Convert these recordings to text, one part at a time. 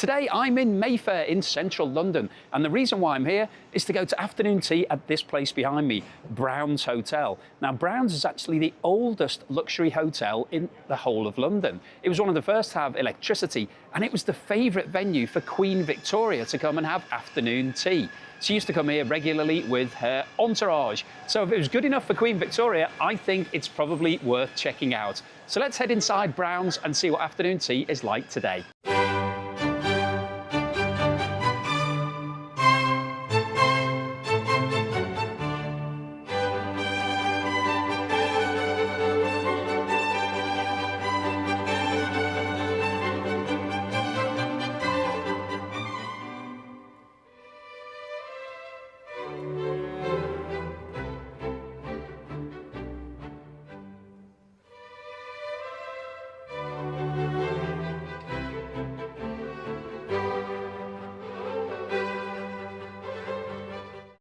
Today I'm in Mayfair in central London, and the reason why I'm here is to go to afternoon tea at this place behind me, Brown's Hotel. Now Brown's is actually the oldest luxury hotel in the whole of London. It was one of the first to have electricity, and it was the favourite venue for Queen Victoria to come and have afternoon tea. She used to come here regularly with her entourage. So if it was good enough for Queen Victoria, I think it's probably worth checking out. So let's head inside Brown's and see what afternoon tea is like today.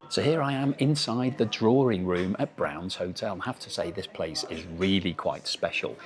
So here I am inside the drawing room at Brown's Hotel. I have to say this place is really quite special.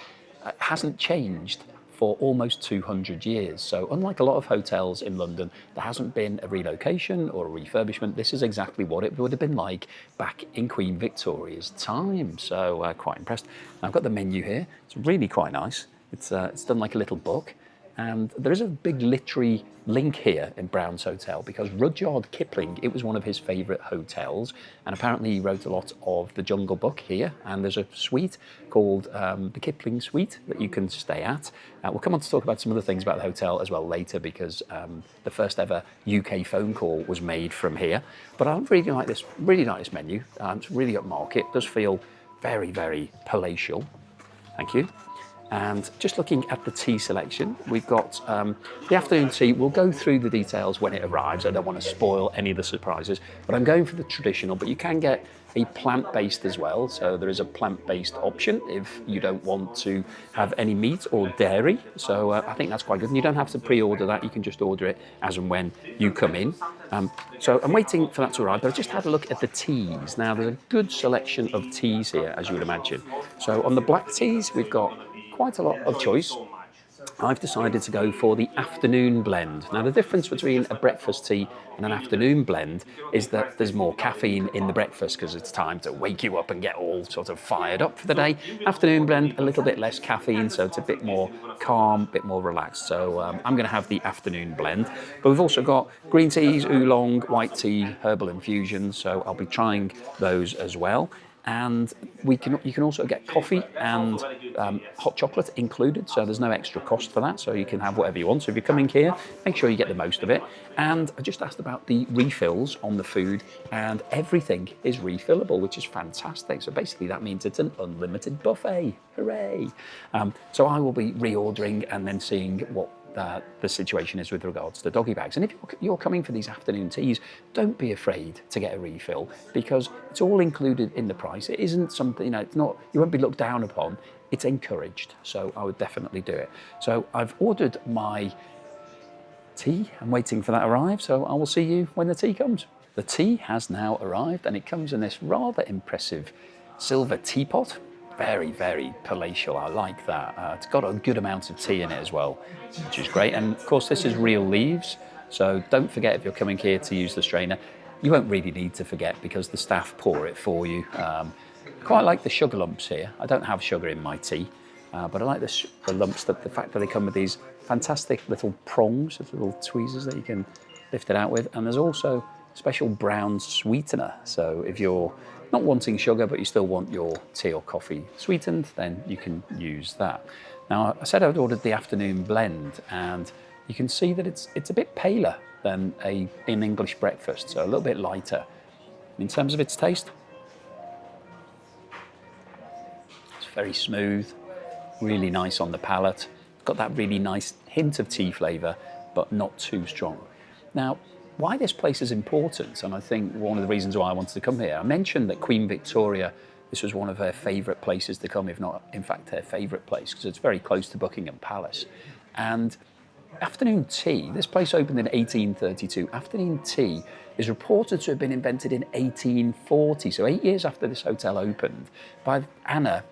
It hasn't changed for almost 200 years. So unlike a lot of hotels in London, there hasn't been a relocation or a refurbishment. This is exactly what it would have been like back in Queen Victoria's time. So quite impressed. I've got the menu here. It's really quite nice. It's done like a little book. And there is a big literary link here in Brown's Hotel because Rudyard Kipling, it was one of his favourite hotels, and apparently he wrote a lot of The Jungle Book here, and there's a suite called the Kipling Suite that you can stay at. We'll come on to talk about some other things about the hotel as well later because the first ever UK phone call was made from here. But I really like this menu. It's really upmarket. It does feel very, very palatial. Thank you. And just looking at the tea selection, we've got the afternoon tea. We'll go through the details when it arrives. I don't want to spoil any of the surprises, but I'm going for the traditional, but you can get a plant-based as well. So there is a plant-based option if you don't want to have any meat or dairy. So I think that's quite good. And you don't have to pre-order that. You can just order it as and when you come in. So I'm waiting for that to arrive, but I just had a look at the teas. Now there's a good selection of teas here, as you would imagine. So on the black teas, we've got quite a lot of choice. I've decided to go for the afternoon blend. Now the difference between a breakfast tea and an afternoon blend is that there's more caffeine in the breakfast because it's time to wake you up and get all sort of fired up for the day. Afternoon blend, a little bit less caffeine, so it's a bit more calm, a bit more relaxed. So I'm going to have the afternoon blend. But we've also got green teas, oolong, white tea, herbal infusions, so I'll be trying those as well. And you can also get coffee and hot chocolate included, so there's no extra cost for that, so you can have whatever you want. So if you're coming here, make sure you get the most of it. And I just asked about the refills on the food, and everything is refillable, which is fantastic. So basically that means it's an unlimited buffet. Hooray! So I will be reordering and then seeing what the situation is with regards to doggy bags. And if you're coming for these afternoon teas, don't be afraid to get a refill because it's all included in the price. It isn't something, it's not, you won't be looked down upon, it's encouraged. So I would definitely do it. So I've ordered my tea. I'm waiting for that to arrive. So I will see you when the tea comes. The tea has now arrived and it comes in this rather impressive silver teapot. Very, very palatial. I like that. It's got a good amount of tea in it as well, which is great. And of course, this is real leaves. So don't forget if you're coming here to use the strainer, you won't really need to forget because the staff pour it for you. Quite like the sugar lumps here. I don't have sugar in my tea, but I like the lumps, the fact that they come with these fantastic little prongs, little tweezers that you can lift it out with. And there's also special brown sweetener. So if you're not wanting sugar, but you still want your tea or coffee sweetened, then you can use that. Now, I said I'd ordered the afternoon blend, and you can see that it's a bit paler than an English breakfast, so a little bit lighter. In terms of its taste, it's very smooth, really nice on the palate. Got that really nice hint of tea flavour, but not too strong. Now, why this place is important, and I think one of the reasons why I wanted to come here, I mentioned that Queen Victoria, this was one of her favourite places to come, if not, in fact, her favourite place, because it's very close to Buckingham Palace. And afternoon tea, this place opened in 1832. Afternoon tea is reported to have been invented in 1840, so 8 years after this hotel opened, by Anna,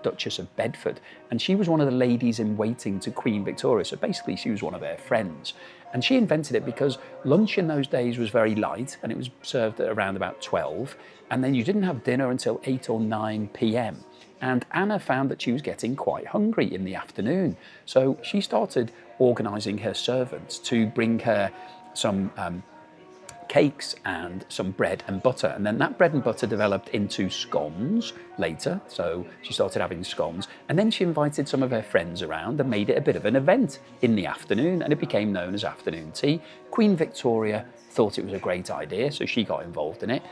Duchess of Bedford, and she was one of the ladies in waiting to Queen Victoria. So basically, she was one of their friends. And she invented it because lunch in those days was very light and it was served at around about 12. And then you didn't have dinner until 8 or 9 p.m. And Anna found that she was getting quite hungry in the afternoon. So she started organising her servants to bring her some cakes and some bread and butter, and then that bread and butter developed into scones later. So she started having scones, and then she invited some of her friends around and made it a bit of an event in the afternoon, and it became known as afternoon tea. Queen Victoria thought it was a great idea, so she got involved in it,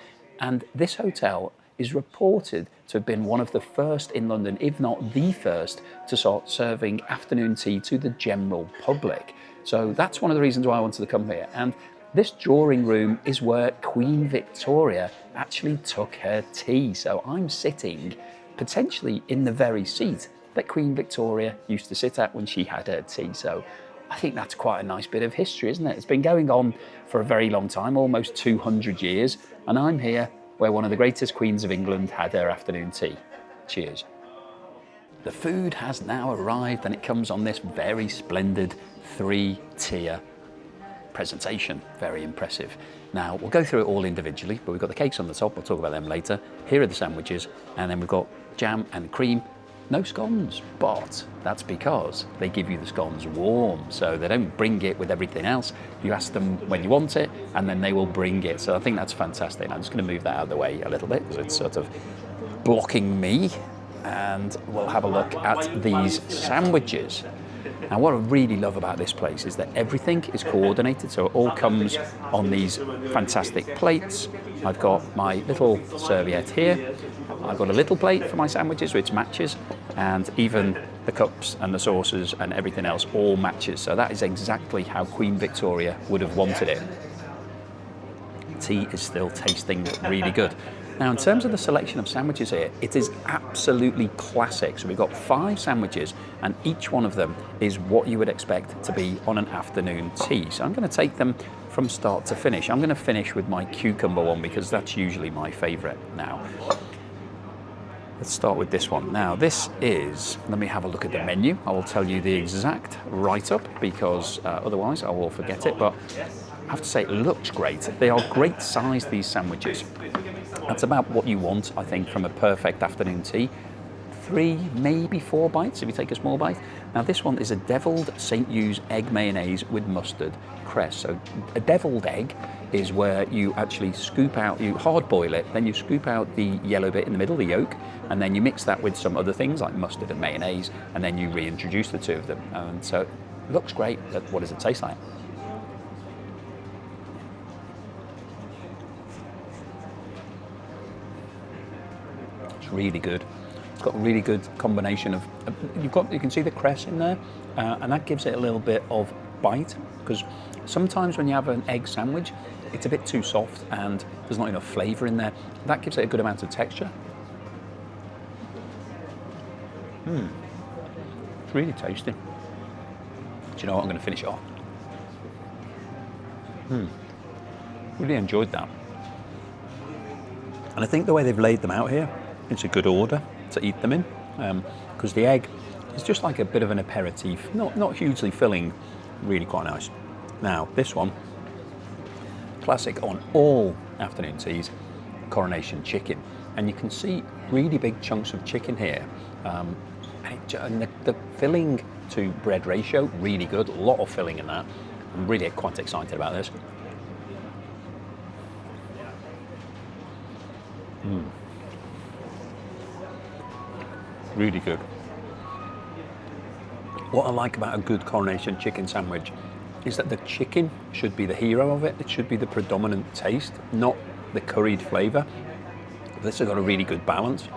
and this hotel is reported to have been one of the first in London, if not the first, to start serving afternoon tea to the general public. So that's one of the reasons why I wanted to come here. And this drawing room is where Queen Victoria actually took her tea. So I'm sitting potentially in the very seat that Queen Victoria used to sit at when she had her tea. So I think that's quite a nice bit of history, isn't it? It's been going on for a very long time, almost 200 years. And I'm here where one of the greatest queens of England had her afternoon tea. Cheers. The food has now arrived and it comes on this very splendid 3-tier presentation. Very impressive. Now we'll go through it all individually, but we've got the cakes on the top, we'll talk about them later. Here are the sandwiches, and then we've got jam and cream. No scones, but that's because they give you the scones warm, so they don't bring it with everything else. You ask them when you want it, and then they will bring it. So I think that's fantastic. I'm just going to move that out of the way a little bit because it's sort of blocking me, and we'll have a look at these sandwiches. Now what I really love about this place is that everything is coordinated, so it all comes on these fantastic plates. I've got my little serviette here, I've got a little plate for my sandwiches which matches, and even the cups and the sauces and everything else all matches. So that is exactly how Queen Victoria would have wanted it. Tea is still tasting really good. Now, in terms of the selection of sandwiches here, it is absolutely classic. So we've got 5 sandwiches, and each one of them is what you would expect to be on an afternoon tea. So I'm going to take them from start to finish. I'm going to finish with my cucumber one because that's usually my favourite. Now, let's start with this one. Now, this is, let me have a look at the menu. I will tell you the exact write-up because otherwise I will forget it. But I have to say, it looks great. They are great size, these sandwiches. That's about what you want, I think, from a perfect afternoon tea. 3, maybe 4 bites if you take a small bite. Now this one is a deviled St. Hugh's egg mayonnaise with mustard cress. So a deviled egg is where you actually scoop out, you hard boil it, then you scoop out the yellow bit in the middle, the yolk, and then you mix that with some other things like mustard and mayonnaise, and then you reintroduce the two of them. And so it looks great, but what does it taste like? It's really good. It's got a really good combination of, you can see the cress in there, and that gives it a little bit of bite, because sometimes when you have an egg sandwich, it's a bit too soft and there's not enough flavour in there. That gives it a good amount of texture. It's really tasty. Do you know what? I'm going to finish it off. Really enjoyed that. And I think the way they've laid them out here, it's a good order to eat them in, because the egg is just like a bit of an aperitif, not hugely filling, really quite nice. Now this one, classic on all afternoon teas, coronation chicken, and you can see really big chunks of chicken here, and the filling to bread ratio really good, a lot of filling in that. I'm really quite excited about this. Really good. What I like about a good coronation chicken sandwich is that the chicken should be the hero of it. It should be the predominant taste, not the curried flavour. This has got a really good balance.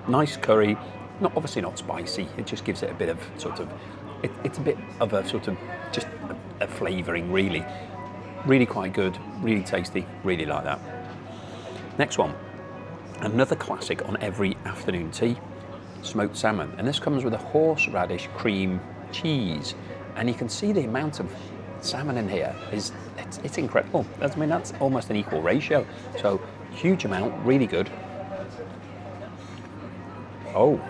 Nice curry, obviously not spicy. It just gives it a bit of sort of, it's a bit of a sort of just a flavouring really. Really quite good, really tasty, really like that. Next one, another classic on every afternoon tea. Smoked salmon, and this comes with a horseradish cream cheese, and you can see the amount of salmon in here it's incredible. I mean, that's almost an equal ratio, so huge amount, really good. Oh,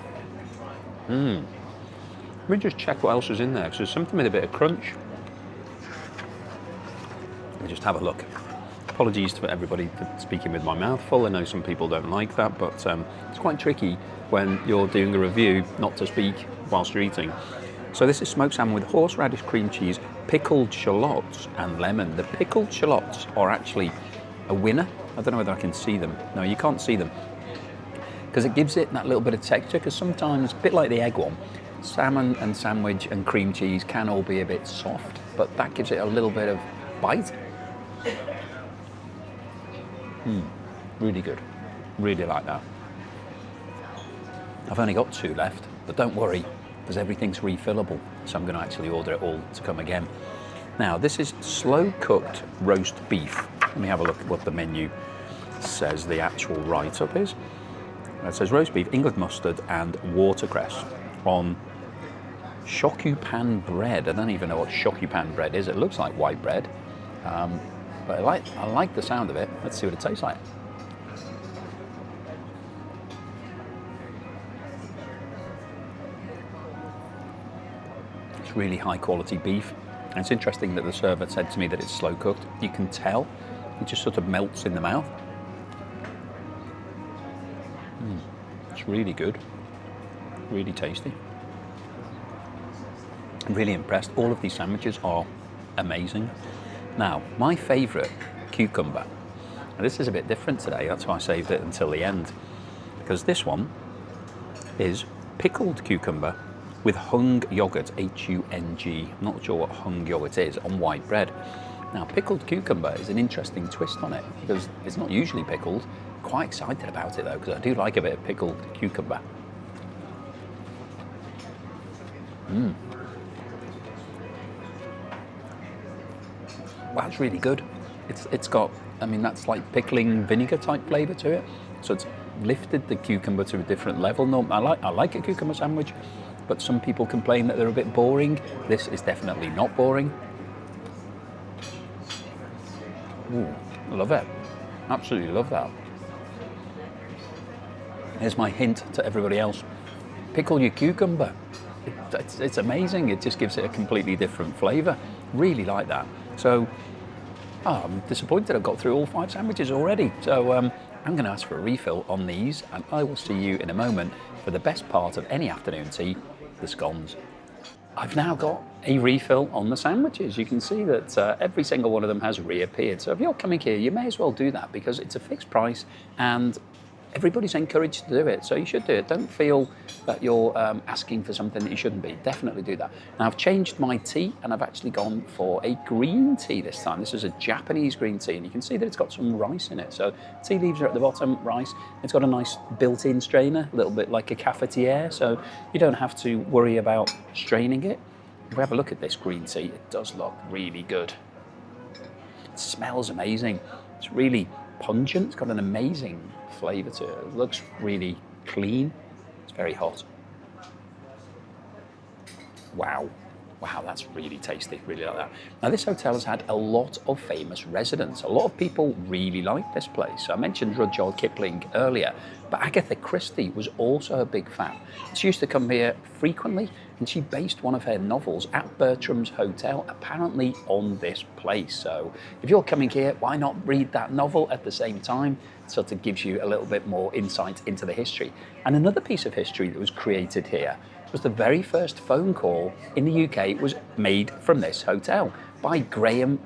Let me just check what else is in there, because there's something with a bit of crunch. Let me just have a look. Apologies to everybody for speaking with my mouth full. I know some people don't like that, but it's quite tricky when you're doing a review not to speak whilst you're eating. So this is smoked salmon with horseradish, cream cheese, pickled shallots and lemon. The pickled shallots are actually a winner. I don't know whether I can see them. No, you can't see them. Because it gives it that little bit of texture, because sometimes, a bit like the egg one, salmon and sandwich and cream cheese can all be a bit soft, but that gives it a little bit of bite. Really good. Really like that. I've only got 2 left, but don't worry, because everything's refillable, so I'm going to actually order it all to come again. Now, this is slow-cooked roast beef. Let me have a look at what the menu says the actual write-up is. It says roast beef, England mustard and watercress on shokupan bread. I don't even know what shokupan bread is. It looks like white bread, but I like the sound of it. Let's see what it tastes like. It's really high quality beef. And it's interesting that the server said to me that it's slow cooked. You can tell, it just sort of melts in the mouth. It's really good, really tasty. I'm really impressed. All of these sandwiches are amazing. Now, my favourite cucumber, and this is a bit different today, that's why I saved it until the end, because this one is pickled cucumber with hung yoghurt, H-U-N-G. I'm not sure what hung yoghurt is, on white bread. Now, pickled cucumber is an interesting twist on it, because it's not usually pickled. Quite excited about it though, because I do like a bit of pickled cucumber. Wow, it's really good. It's got, I mean, that's like pickling vinegar type flavour to it. So it's lifted the cucumber to a different level. No, I like a cucumber sandwich, but some people complain that they're a bit boring. This is definitely not boring. Ooh, love it. Absolutely love that. Here's my hint to everybody else. Pickle your cucumber. It's amazing. It just gives it a completely different flavour. Really like that. So, I'm disappointed I've got through all 5 sandwiches already. So I'm going to ask for a refill on these, and I will see you in a moment for the best part of any afternoon tea, the scones. I've now got a refill on the sandwiches. You can see that every single one of them has reappeared. So if you're coming here, you may as well do that, because it's a fixed price and everybody's encouraged to do it, so you should do it. Don't feel that you're asking for something that you shouldn't be. Definitely do that. Now, I've changed my tea, and I've actually gone for a green tea this time. This is a Japanese green tea, and you can see that it's got some rice in it. So tea leaves are at the bottom, rice. It's got a nice built-in strainer, a little bit like a cafetiere, so you don't have to worry about straining it. If we have a look at this green tea, it does look really good. It smells amazing. It's really pungent. It's got an amazing flavour to it. It looks really clean. It's very hot. Wow. Wow, that's really tasty. Really like that. Now, this hotel has had a lot of famous residents. A lot of people really like this place. I mentioned Rudyard Kipling earlier, but Agatha Christie was also a big fan. She used to come here frequently, and she based one of her novels at Bertram's Hotel, apparently on this place. So if you're coming here, why not read that novel at the same time? It sort of gives you a little bit more insight into the history. And another piece of history that was created here was the very first phone call in the UK was made from this hotel by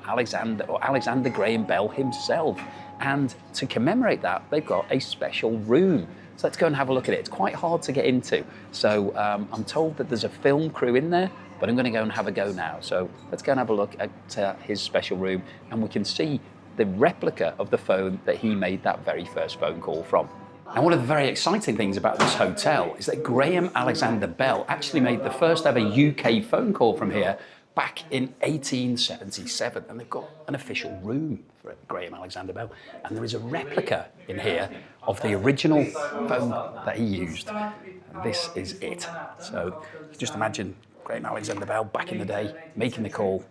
Alexander Graham Bell himself. And to commemorate that, they've got a special room. So let's go and have a look at it. It's quite hard to get into. So I'm told that there's a film crew in there, but I'm going to go and have a go now. So let's go and have a look at his special room, and we can see the replica of the phone that he made that very first phone call from. And one of the very exciting things about this hotel is that Graham Alexander Bell actually made the first ever UK phone call from here back in 1877, and they've got an official room for Graham Alexander Bell, and there is a replica in here of the original phone that he used. And this is it. So just imagine Graham Alexander Bell back in the day making the call.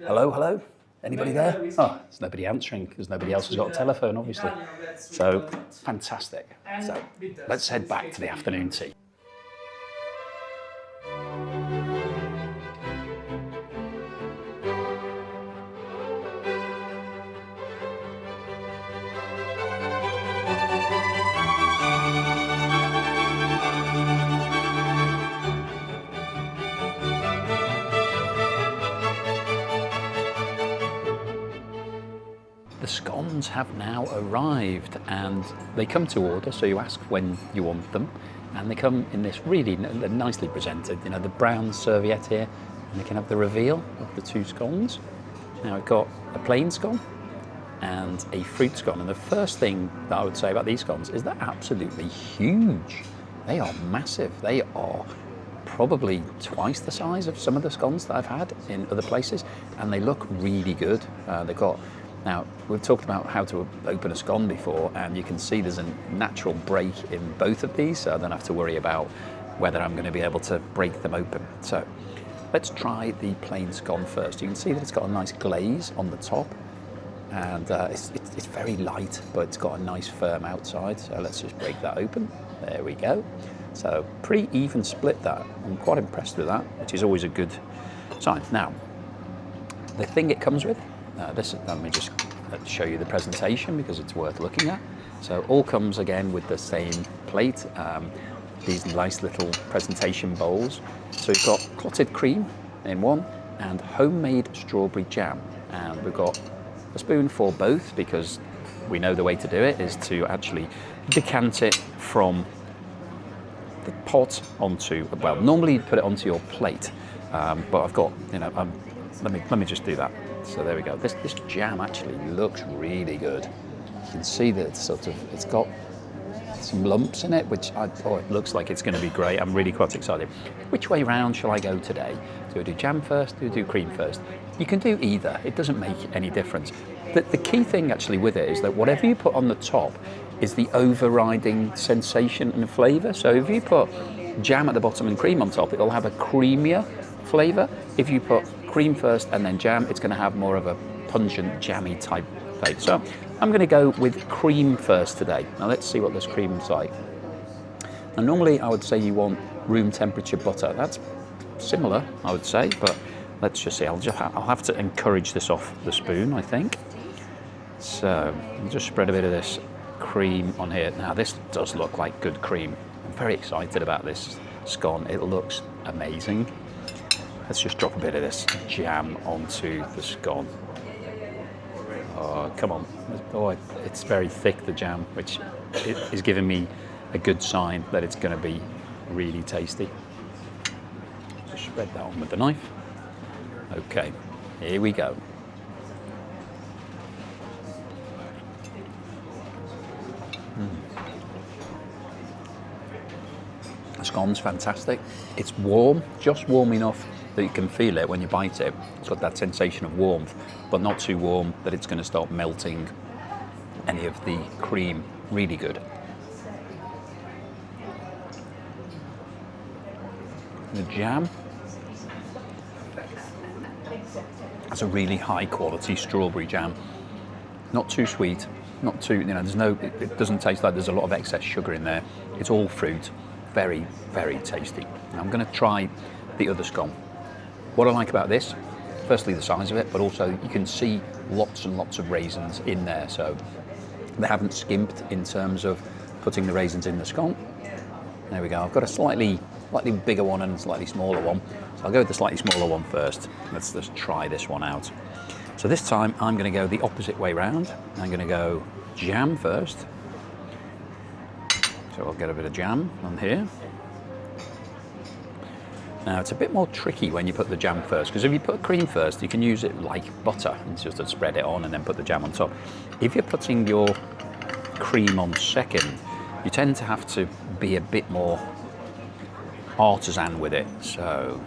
Hello, hello? Anybody there? Oh, there's nobody answering because nobody else has got a telephone, obviously. So, fantastic. So, let's head back to the afternoon tea. the scones have now arrived, and they come to order, so you ask when you want them, and they come in this really nicely presented, you know, the brown serviette here, and they can have the reveal of the two scones. Now we've got a plain scone and a fruit scone, and the first thing that I would say about these scones is they're absolutely huge. They are massive. They are probably twice the size of some of the scones that I've had in other places, and they look really good. Now we've talked about how to open a scone before, and you can see there's a natural break in both of these, so I don't have to worry about whether I'm going to be able to break them open. So let's try the plain scone first. You can see that it's got a nice glaze on the top, and it's very light, but it's got a nice firm outside. So let's just break that open. There we go. So pretty even split that. I'm quite impressed with that, which is always a good sign. Now, the thing it comes with, let me just show you the presentation because it's worth looking at. So all comes again with the same plate, these nice little presentation bowls. So we've got clotted cream in one and homemade strawberry jam. And we've got a spoon for both because we know the way to do it is to actually decant it from the pot onto, well, normally you'd put it onto your plate, but I've got, you know, let me just do that. So there we go. This jam actually looks really good. You can see that it's got some lumps in it, which it looks like it's going to be great. I'm really quite excited. Which way round shall I go today? Do I do jam first? Do I do cream first? You can do either. It doesn't make any difference. The key thing actually with it is that whatever you put on the top is the overriding sensation and flavour. So if you put jam at the bottom and cream on top, it'll have a creamier flavour. If you put cream first and then jam, it's going to have more of a pungent, jammy type flavour. So I'm going to go with cream first today. Now let's see what this cream's like. Now normally I would say you want room temperature butter. That's similar, I would say, but let's just see. I'll have to encourage this off the spoon, I think. So I'll just spread a bit of this cream on here. Now this does look like good cream. I'm very excited about this scone. It looks amazing. Let's just drop a bit of this jam onto the scone. Oh, come on. Oh, it's very thick, the jam, which is giving me a good sign that it's going to be really tasty. Just spread that on with the knife. Okay, here we go. The scone's fantastic. It's warm, just warm enough that you can feel it when you bite it. It's got that sensation of warmth, but not too warm that it's going to start melting any of the cream. Really good. The jam, that's a really high quality strawberry jam. Not too sweet, not too, it doesn't taste like there's a lot of excess sugar in there. It's all fruit. Very, very tasty. Now I'm going to try the other scone. What I like about this, firstly the size of it, but also you can see lots and lots of raisins in there. So they haven't skimped in terms of putting the raisins in the scone. There we go. I've got a slightly bigger one and a slightly smaller one. So I'll go with the slightly smaller one first. Let's just try this one out. So this time I'm going to go the opposite way round. I'm going to go jam first. So I'll get a bit of jam on here. Now it's a bit more tricky when you put the jam first, because if you put cream first, you can use it like butter and just to spread it on and then put the jam on top. If you're putting your cream on second, you tend to have to be a bit more artisan with it. So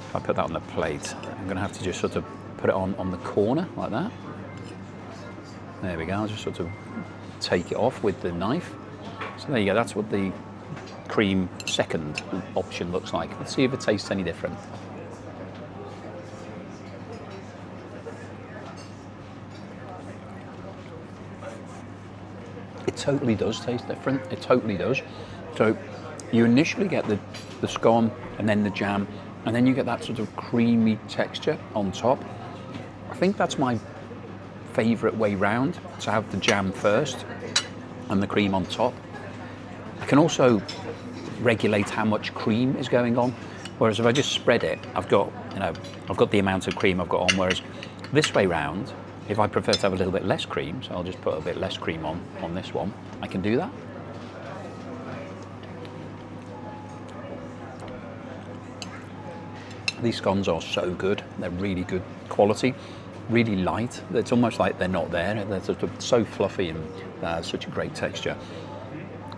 if I put that on the plate, I'm going to have to just sort of put it on the corner like that. There we go. I'll just sort of take it off with the knife. So there you go, that's what the cream second option looks like. Let's see if it tastes any different. It totally does taste different, it totally does. So you initially get the scone and then the jam, and then you get that sort of creamy texture on top. I think that's my favourite way round, to have the jam first and the cream on top. I can also regulate how much cream is going on, whereas if I just spread it, I've got the amount of cream I've got on, whereas this way round, If I prefer to have a little bit less cream, so I'll just put a bit less cream on this one, I can do that. These scones are so good. They're really good quality, really light. It's almost like they're not there. They're sort of so fluffy and such a great texture.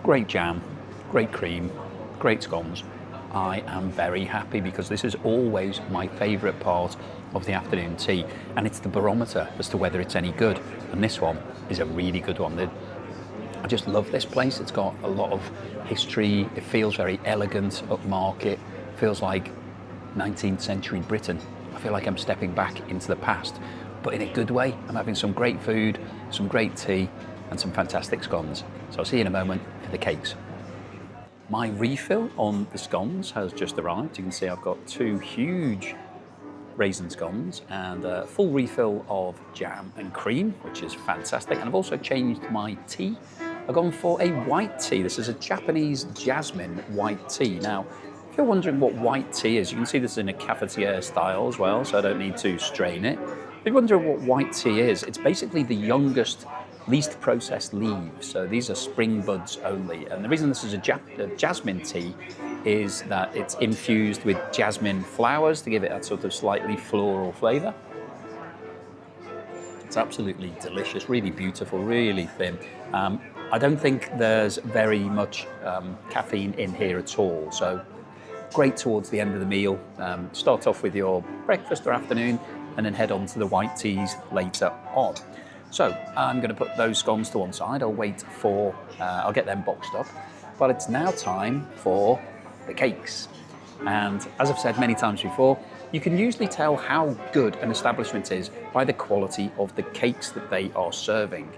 Great jam, great cream, great scones. I am very happy because this is always my favourite part of the afternoon tea, and it's the barometer as to whether it's any good. And this one is a really good one. I just love this place. It's got a lot of history. It feels very elegant, upmarket. Feels like 19th century Britain. I feel like I'm stepping back into the past, but in a good way. I'm having some great food, some great tea, and some fantastic scones. So I'll see you in a moment for the cakes. My refill on the scones has just arrived. You can see I've got 2 huge raisin scones and a full refill of jam and cream, which is fantastic. And I've also changed my tea. I've gone for a white tea. This is a Japanese jasmine white tea. Now, if you're wondering what white tea is, you can see this in a cafetiere style as well, so I don't need to strain it. If you're wondering what white tea is, it's basically the youngest, least processed leaves. So these are spring buds only. And the reason this is a jasmine tea is that it's infused with jasmine flowers to give it that sort of slightly floral flavour. It's absolutely delicious, really beautiful, really thin. I don't think there's very much caffeine in here at all. So great towards the end of the meal. Start off with your breakfast or afternoon and then head on to the white teas later on. So I'm going to put those scones to one side. I'll get them boxed up. But it's now time for the cakes. And as I've said many times before, you can usually tell how good an establishment is by the quality of the cakes that they are serving.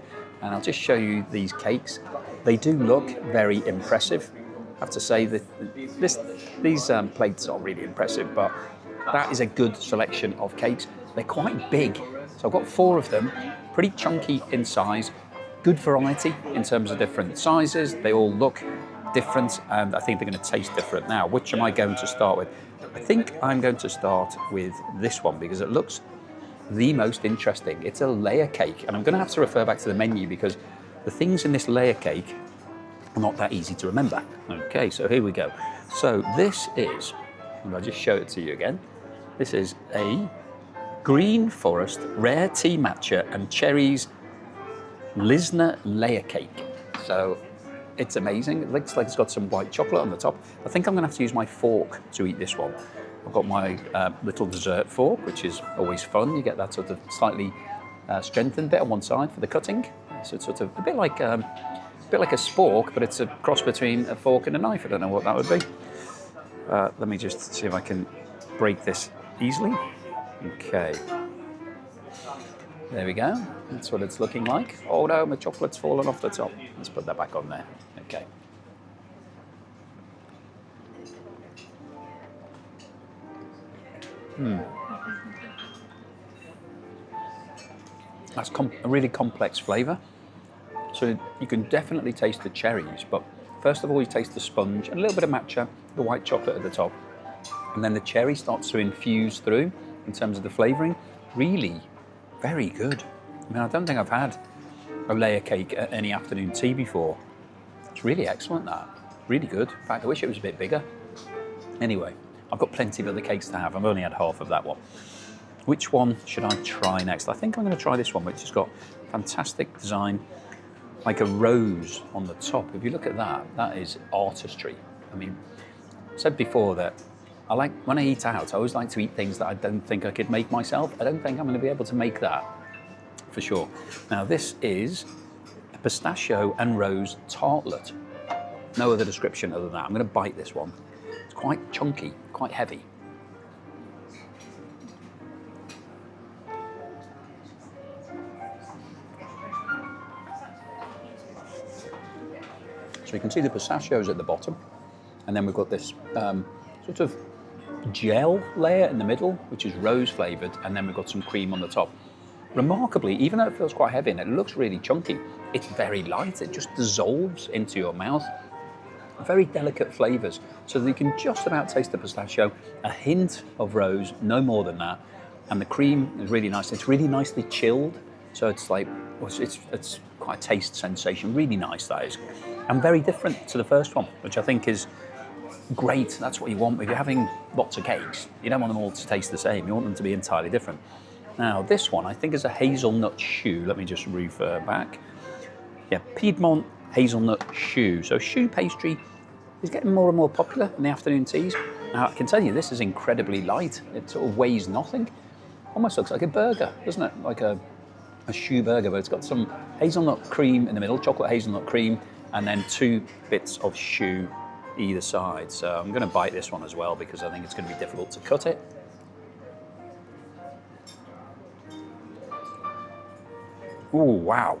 And I'll just show you these cakes. They do look very impressive. I have to say that these plates are really impressive, but that is a good selection of cakes. They're quite big, so I've got 4 of them, pretty chunky in size, good variety in terms of different sizes. They all look different, and I think they're going to taste different. Now, which am I going to start with? I think I'm going to start with this one because it looks the most interesting. It's a layer cake, and I'm going to have to refer back to the menu because the things in this layer cake are not that easy to remember. Okay, so here we go. So this is, and I'll just show it to you again. This is a Green Forest Rare Tea Matcha and Cherries Lisner Layer Cake. So it's amazing. It looks like it's got some white chocolate on the top. I think I'm going to have to use my fork to eat this one. I've got my little dessert fork, which is always fun. You get that sort of slightly strengthened bit on one side for the cutting. So it's sort of a bit like a spork, but it's a cross between a fork and a knife. I don't know what that would be. Let me just see if I can break this easily. Okay. There we go. That's what it's looking like. Oh no, my chocolate's fallen off the top. Let's put that back on there. Okay. That's a really complex flavour. So you can definitely taste the cherries, but first of all you taste the sponge and a little bit of matcha, the white chocolate at the top. And then the cherry starts to infuse through in terms of the flavouring. Really very good. I mean, I don't think I've had a layer cake at any afternoon tea before. It's really excellent, that. Really good. In fact, I wish it was a bit bigger. Anyway, I've got plenty of other cakes to have. I've only had half of that one. Which one should I try next? I think I'm going to try this one, which has got fantastic design, like a rose on the top. If you look at that, that is artistry. I mean, I said before that when I eat out, I always like to eat things that I don't think I could make myself. I don't think I'm going to be able to make that, for sure. Now, this is a pistachio and rose tartlet. No other description other than that. I'm going to bite this one. It's quite chunky, quite heavy. So you can see the pistachios at the bottom, and then we've got this sort of gel layer in the middle, which is rose flavoured, and then we've got some cream on the top. Remarkably, even though it feels quite heavy and it looks really chunky, it's very light. It just dissolves into your mouth. Very delicate flavours, so that you can just about taste the pistachio, a hint of rose, no more than that, and the cream is really nice. It's really nicely chilled, So it's like, well, it's quite a taste sensation. Really nice, that is. And very different to the first one, which I think is great. That's what you want. If you're having lots of cakes, you don't want them all to taste the same. You want them to be entirely different. Now, this one I think is a hazelnut choux. Let me just refer back. Yeah, Piedmont hazelnut choux. So choux pastry is getting more and more popular in the afternoon teas. Now, I can tell you this is incredibly light. It sort of weighs nothing. Almost looks like a burger, doesn't it? Like a choux burger, but it's got some hazelnut cream in the middle, chocolate hazelnut cream, and then 2 bits of choux either side. So I'm going to bite this one as well because I think it's going to be difficult to cut it. Oh, wow.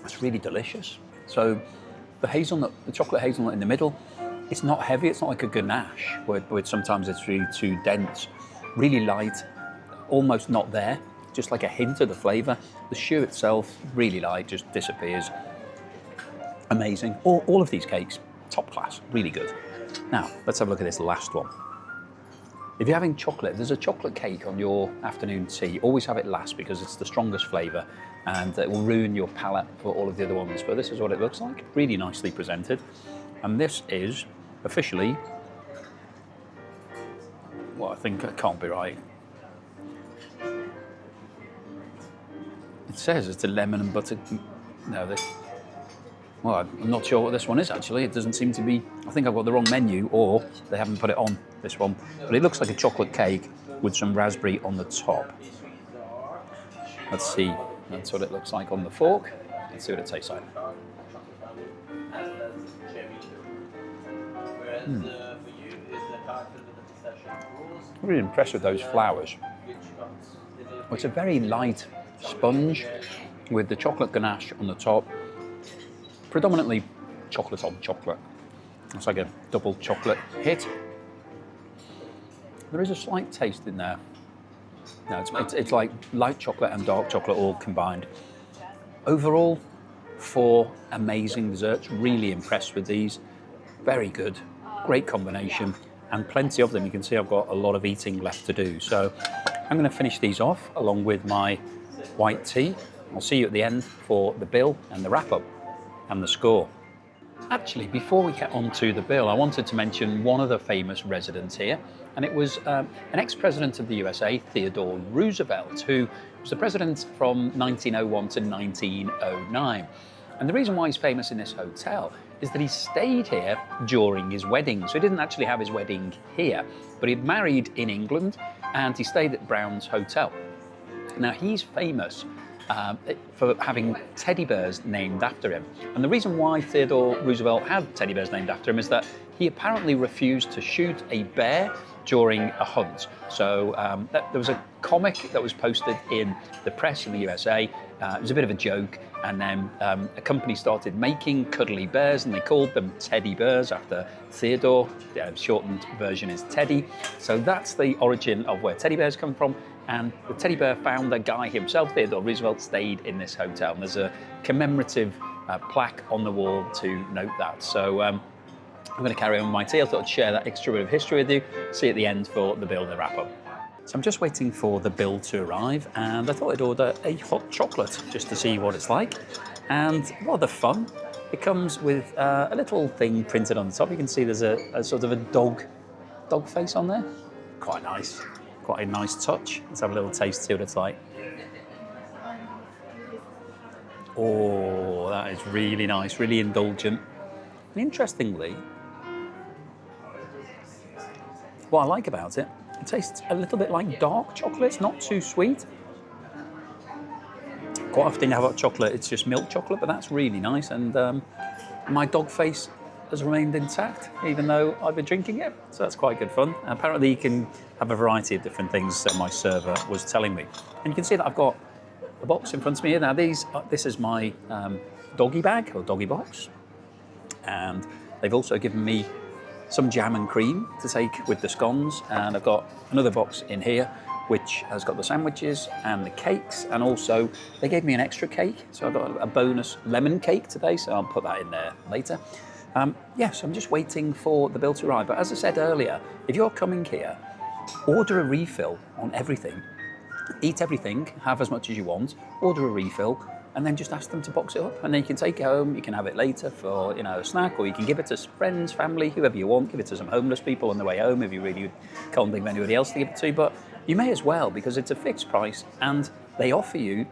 That's really delicious. So the hazelnut, the chocolate hazelnut in the middle, it's not heavy. It's not like a ganache where sometimes it's really too dense. Really light, almost not there, just like a hint of the flavour. The choux itself, really light, just disappears. Amazing. All of these cakes, top class, really good. Now, let's have a look at this last one. If you're having chocolate, there's a chocolate cake on your afternoon tea. Always have it last because it's the strongest flavour and it will ruin your palate for all of the other ones. But this is what it looks like, really nicely presented. And this is officially, well, I think it can't be right. It says it's a lemon and butter. No, well, I'm not sure what this one is actually. It doesn't seem to be, I think I've got the wrong menu or they haven't put it on this one. But it looks like a chocolate cake with some raspberry on the top. Let's see, that's what it looks like on the fork. Let's see what it tastes like. I'm really impressed with those flowers. It's a very light sponge with the chocolate ganache on the top. Predominantly chocolate on chocolate. It's like a double chocolate hit. There is a slight taste in there. No, it's like light chocolate and dark chocolate all combined. Overall, 4 amazing desserts. Really impressed with these. Very good, great combination, and plenty of them. You can see I've got a lot of eating left to do. So I'm going to finish these off along with my white tea. I'll see you at the end for the bill and the wrap-up and the score. Actually, before we get on to the bill, I wanted to mention one of the famous residents here, and it was an ex-president of the USA, Theodore Roosevelt, who was the president from 1901 to 1909. And the reason why he's famous in this hotel is that he stayed here during his wedding. So he didn't actually have his wedding here, but he married in England and he stayed at Brown's Hotel. Now, he's famous for having teddy bears named after him. And the reason why Theodore Roosevelt had teddy bears named after him is that he apparently refused to shoot a bear during a hunt. So there was a comic that was posted in the press in the USA. It was a bit of a joke, and then a company started making cuddly bears and they called them teddy bears after Theodore. The shortened version is Teddy. So that's the origin of where teddy bears come from. And the teddy bear founder guy himself, Theodore Roosevelt, stayed in this hotel. And there's a commemorative plaque on the wall to note that. So I'm going to carry on with my tea. I thought I'd share that extra bit of history with you. See you at the end for the bill and the wrap-up. So I'm just waiting for the bill to arrive, and I thought I'd order a hot chocolate just to see what it's like. And rather fun. It comes with a little thing printed on the top. You can see there's a sort of a dog face on there. Quite nice. Quite a nice touch. Let's have a little taste, see what it's like. Oh, that is really nice, really indulgent. And interestingly, what I like about it, it tastes a little bit like dark chocolate. It's not too sweet. Quite often you have hot chocolate, it's just milk chocolate, but that's really nice. And my dog face has remained intact, even though I've been drinking it. So that's quite good fun. Apparently you can have a variety of different things that my server was telling me. And you can see that I've got a box in front of me here. Now this is my doggy bag or doggy box. And they've also given me some jam and cream to take with the scones. And I've got another box in here, which has got the sandwiches and the cakes. And also they gave me an extra cake. So I've got a bonus lemon cake today. So I'll put that in there later. So I'm just waiting for the bill to arrive. But as I said earlier, if you're coming here, order a refill on everything, eat everything, have as much as you want, order a refill, and then just ask them to box it up. And then you can take it home, you can have it later for, you know, a snack, or you can give it to friends, family, whoever you want. Give it to some homeless people on the way home if you really can't think of anybody else to give it to. But you may as well, because it's a fixed price and they offer you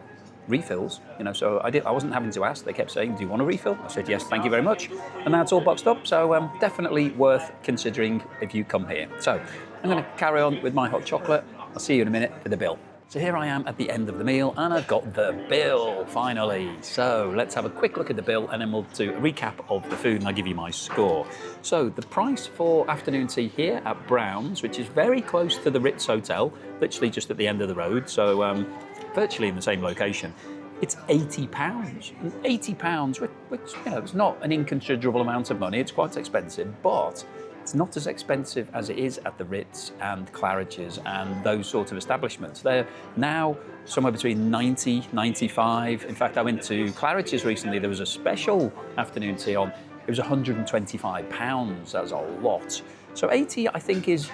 refills, you know. So I wasn't having to ask. They kept saying, do you want a refill? I said, yes, thank you very much. And now it's all boxed up. So definitely worth considering if you come here. So I'm going to carry on with my hot chocolate. I'll see you in a minute for the bill. So here I am at the end of the meal and I've got the bill finally. So let's have a quick look at the bill and then we'll do a recap of the food and I'll give you my score. So the price for afternoon tea here at Brown's, which is very close to the Ritz Hotel, literally just at the end of the road, so virtually in the same location, it's £80. And £80, which you know, it's not an inconsiderable amount of money, it's quite expensive, but it's not as expensive as it is at the Ritz and Claridge's and those sort of establishments. They're now somewhere between 90, 95. In fact, I went to Claridge's recently. There was a special afternoon tea on. It was £125. That's a lot. So 80, I think, is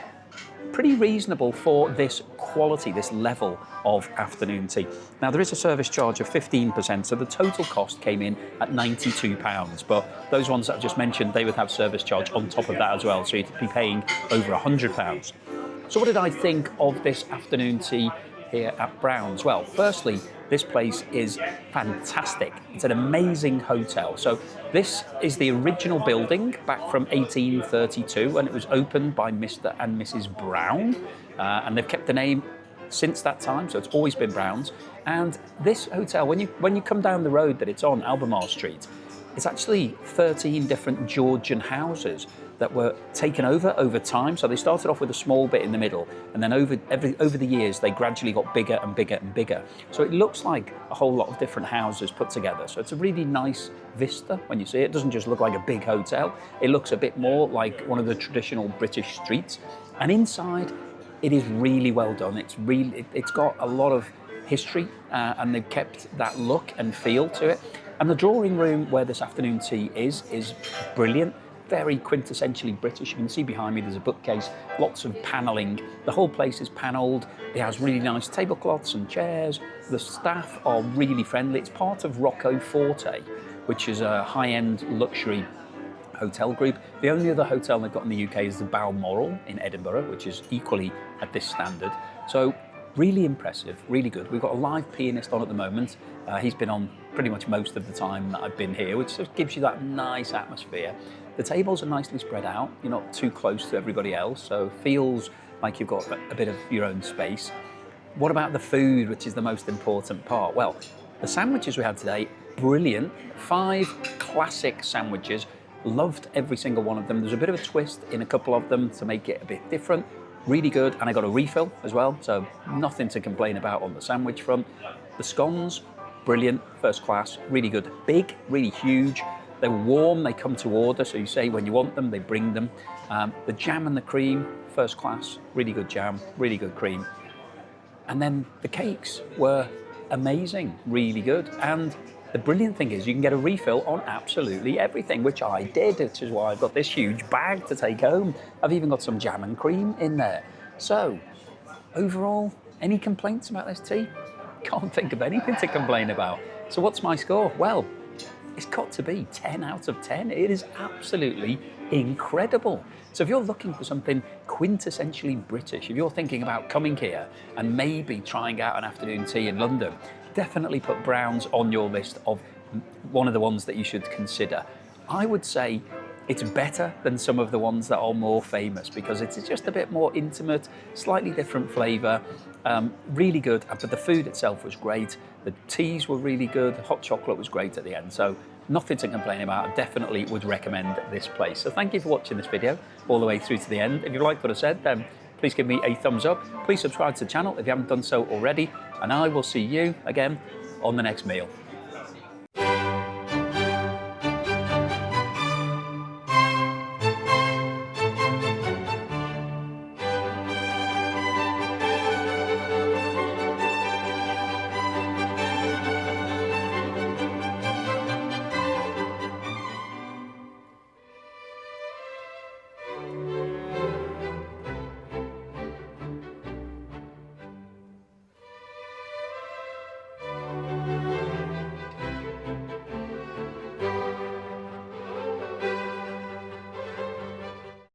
pretty reasonable for this quality, this level of afternoon tea. Now there is a service charge of 15%, so the total cost came in at £92, but those ones that I've just mentioned, they would have service charge on top of that as well, so you'd be paying over £100. So what did I think of this afternoon tea here at Brown's? Well, firstly, this place is fantastic. It's an amazing hotel. So this is the original building back from 1832, and it was opened by Mr. and Mrs. Brown, and they've kept the name since that time, so it's always been Brown's. And this hotel, when you come down the road that it's on, Albemarle Street, it's actually 13 different Georgian houses that were taken over time. So they started off with a small bit in the middle, and then over the years they gradually got bigger and bigger and bigger. So it looks like a whole lot of different houses put together. So it's a really nice vista when you see it. It doesn't just look like a big hotel. It looks a bit more like one of the traditional British streets. And inside, it is really well done. It's got a lot of history, and they've kept that look and feel to it. And the drawing room where this afternoon tea is brilliant. Very quintessentially British. You can see behind me there's a bookcase, lots of panelling. The whole place is panelled. It has really nice tablecloths and chairs. The staff are really friendly. It's part of Rocco Forte, which is a high-end luxury hotel group. The only other hotel they've got in the UK is the Balmoral in Edinburgh, which is equally at this standard. So really impressive, really good. We've got a live pianist on at the moment. He's been on pretty much most of the time that I've been here, which just gives you that nice atmosphere. The tables are nicely spread out. You're not too close to everybody else, so it feels like you've got a bit of your own space. What about the food, which is the most important part? Well, the sandwiches we had today, brilliant. 5 classic sandwiches. Loved every single one of them. There's a bit of a twist in a couple of them to make it a bit different. Really good, and I got a refill as well, so nothing to complain about on the sandwich front. The scones, brilliant, first class, really good. Big, really huge. They're warm, they come to order, so you say when you want them, they bring them. The jam and the cream, first class, really good jam, really good cream. And then the cakes were amazing, really good. And the brilliant thing is you can get a refill on absolutely everything, which I did, which is why I've got this huge bag to take home. I've even got some jam and cream in there. So, overall, any complaints about this tea? Can't think of anything to complain about. So what's my score? Well, it's got to be 10 out of 10. It is absolutely incredible. So if you're looking for something quintessentially British, if you're thinking about coming here and maybe trying out an afternoon tea in London, definitely put Brown's on your list of one of the ones that you should consider. I would say it's better than some of the ones that are more famous because it's just a bit more intimate, slightly different flavour, really good. But the food itself was great. The teas were really good. The hot chocolate was great at the end. So nothing to complain about. I definitely would recommend this place. So thank you for watching this video all the way through to the end. If you liked what I said, then please give me a thumbs up. Please subscribe to the channel if you haven't done so already. And I will see you again on the next meal.